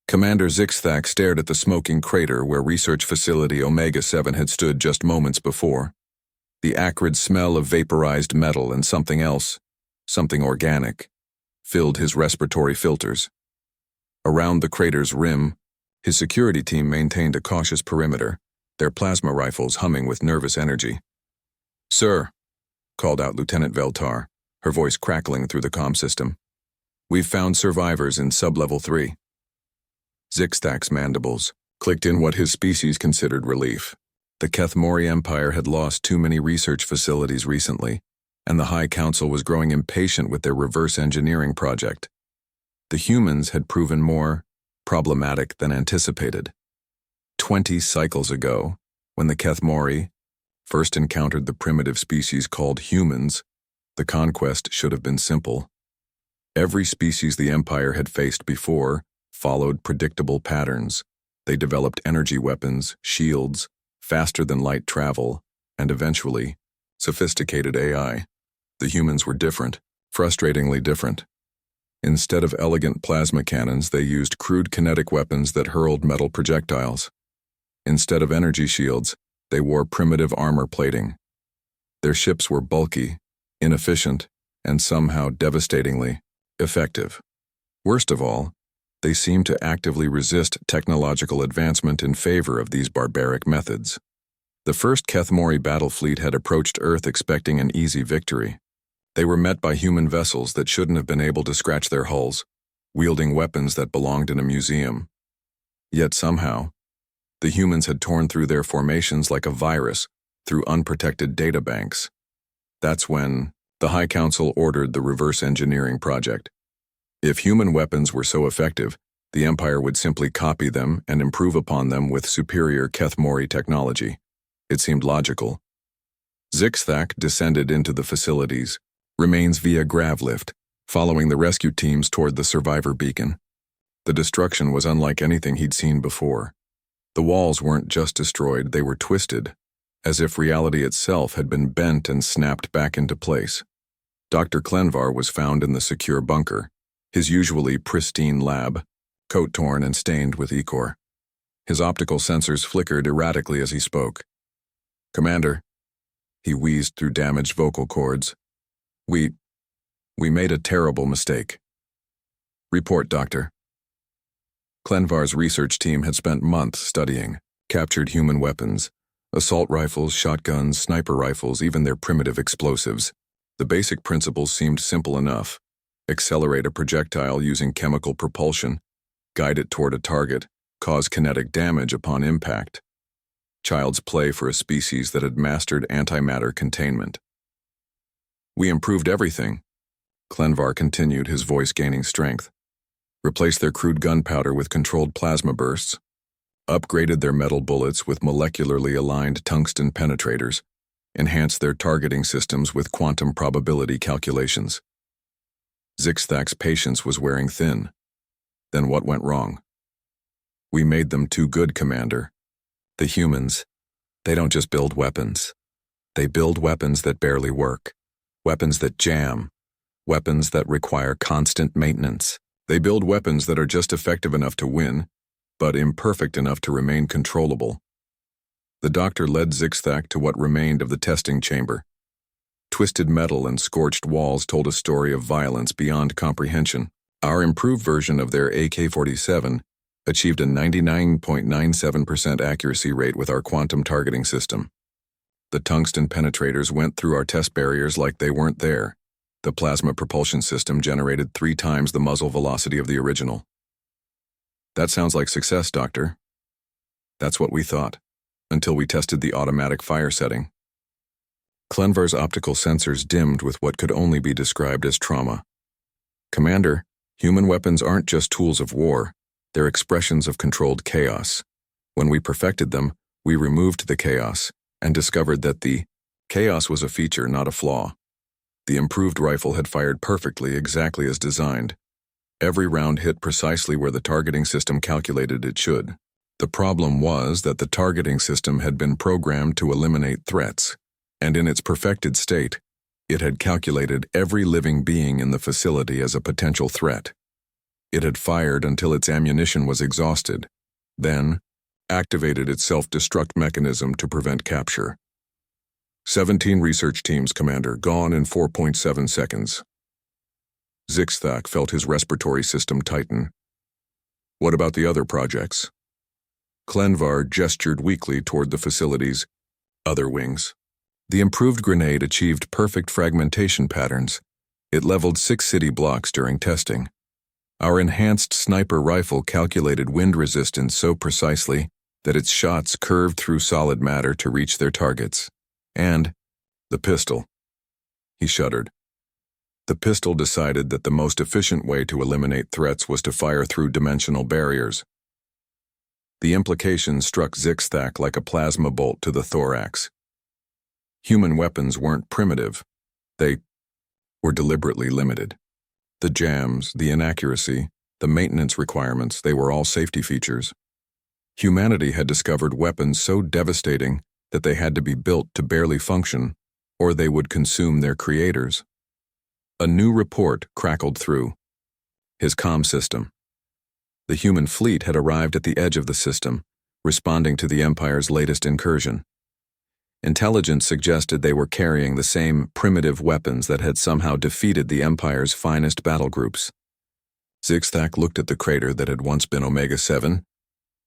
Commander Zixthak stared at the smoking crater where research facility Omega-7 had stood just moments before. The acrid smell of vaporized metal and something else, something organic, filled his respiratory filters. Around the crater's rim, his security team maintained a cautious perimeter, their plasma rifles humming with nervous energy. "Sir," called out Lieutenant Veltar, her voice crackling through the comm system. "We've found survivors in Sub-Level 3. Zixthak's mandibles clicked in what his species considered relief. The Kethmori Empire had lost too many research facilities recently, and the High Council was growing impatient with their reverse engineering project. The humans had proven more problematic than anticipated. 20 cycles ago, when the Kethmori first encountered the primitive species called humans, the conquest should have been simple. Every species the Empire had faced before followed predictable patterns. They developed energy weapons, shields, faster-than-light travel, and eventually, sophisticated AI. The humans were different, frustratingly different. Instead of elegant plasma cannons, they used crude kinetic weapons that hurled metal projectiles. Instead of energy shields, they wore primitive armor plating. Their ships were bulky, inefficient, and somehow devastatingly effective. Worst of all, they seemed to actively resist technological advancement in favor of these barbaric methods. The first Kethmori battle fleet had approached Earth expecting an easy victory. They were met by human vessels that shouldn't have been able to scratch their hulls, wielding weapons that belonged in a museum. Yet somehow, the humans had torn through their formations like a virus through unprotected databanks. That's when the High Council ordered the reverse engineering project. If human weapons were so effective, the Empire would simply copy them and improve upon them with superior Kethmori technology. It seemed logical. Zixthak descended into the facilities, remains via gravlift, following the rescue teams toward the survivor beacon. The destruction was unlike anything he'd seen before. The walls weren't just destroyed, they were twisted, as if reality itself had been bent and snapped back into place. Dr. Klenvar was found in the secure bunker, his usually pristine lab, coat torn and stained with ichor. His optical sensors flickered erratically as he spoke. "Commander," he wheezed through damaged vocal cords, We made a terrible mistake." "Report, Doctor." Klenvar's research team had spent months studying captured human weapons, assault rifles, shotguns, sniper rifles, even their primitive explosives. The basic principles seemed simple enough. Accelerate a projectile using chemical propulsion, guide it toward a target, cause kinetic damage upon impact. Child's play for a species that had mastered antimatter containment. "We improved everything," Klenvar continued, his voice gaining strength. "Replaced their crude gunpowder with controlled plasma bursts, upgraded their metal bullets with molecularly aligned tungsten penetrators, enhanced their targeting systems with quantum probability calculations." Zixthak's patience was wearing thin. Then what went wrong? "We made them too good, Commander. The humans, they don't just build weapons. They build weapons that barely work, weapons that jam, weapons that require constant maintenance. They build weapons that are just effective enough to win, but imperfect enough to remain controllable." The doctor led Zixthak to what remained of the testing chamber. Twisted metal and scorched walls told a story of violence beyond comprehension. Our improved version of their AK-47 achieved a 99.97% accuracy rate with our quantum targeting system. The tungsten penetrators went through our test barriers like they weren't there. The plasma propulsion system generated 3 times the muzzle velocity of the original. "That sounds like success, Doctor." "That's what we thought, until we tested the automatic fire setting." Klenvar's optical sensors dimmed with what could only be described as trauma. "Commander, human weapons aren't just tools of war, they're expressions of controlled chaos. When we perfected them, we removed the chaos and discovered that the chaos was a feature, not a flaw. The improved rifle had fired perfectly, exactly as designed. Every round hit precisely where the targeting system calculated it should. The problem was that the targeting system had been programmed to eliminate threats, and in its perfected state, it had calculated every living being in the facility as a potential threat. It had fired until its ammunition was exhausted, then activated its self-destruct mechanism to prevent capture. 17 research teams, Commander, gone in 4.7 seconds. Zixthak felt his respiratory system tighten. What about the other projects? Klenvar gestured weakly toward the facility's other wings. The improved grenade achieved perfect fragmentation patterns. It leveled 6 city blocks during testing. Our enhanced sniper rifle calculated wind resistance so precisely that its shots curved through solid matter to reach their targets. And the pistol. He shuddered. The pistol decided that the most efficient way to eliminate threats was to fire through dimensional barriers. The implication struck Zixthak like a plasma bolt to the thorax. Human weapons weren't primitive. They were deliberately limited. The jams, the inaccuracy, the maintenance requirements, they were all safety features. Humanity had discovered weapons so devastating that they had to be built to barely function, or they would consume their creators. A new report crackled through. His comm system. The human fleet had arrived at the edge of the system, responding to the Empire's latest incursion. Intelligence suggested they were carrying the same primitive weapons that had somehow defeated the Empire's finest battle groups. Zixthak looked at the crater that had once been Omega-7,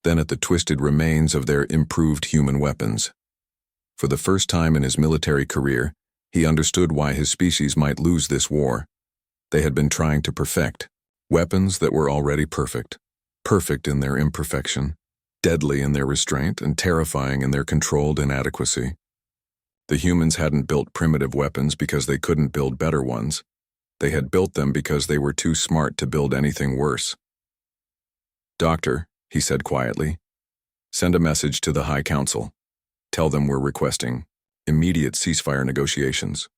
then at the twisted remains of their improved human weapons. For the first time in his military career, he understood why his species might lose this war. They had been trying to perfect weapons that were already perfect. Perfect in their imperfection, deadly in their restraint, and terrifying in their controlled inadequacy. The humans hadn't built primitive weapons because they couldn't build better ones. They had built them because they were too smart to build anything worse. "Doctor," he said quietly, "send a message to the High Council. Tell them we're requesting immediate ceasefire negotiations."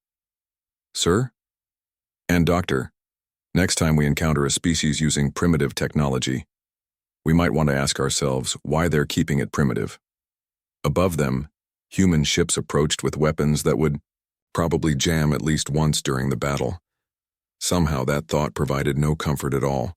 "Sir?" "And Doctor, next time we encounter a species using primitive technology, we might want to ask ourselves why they're keeping it primitive. Above them, human ships approached with weapons that would probably jam at least once during the battle. Somehow that thought provided no comfort at all.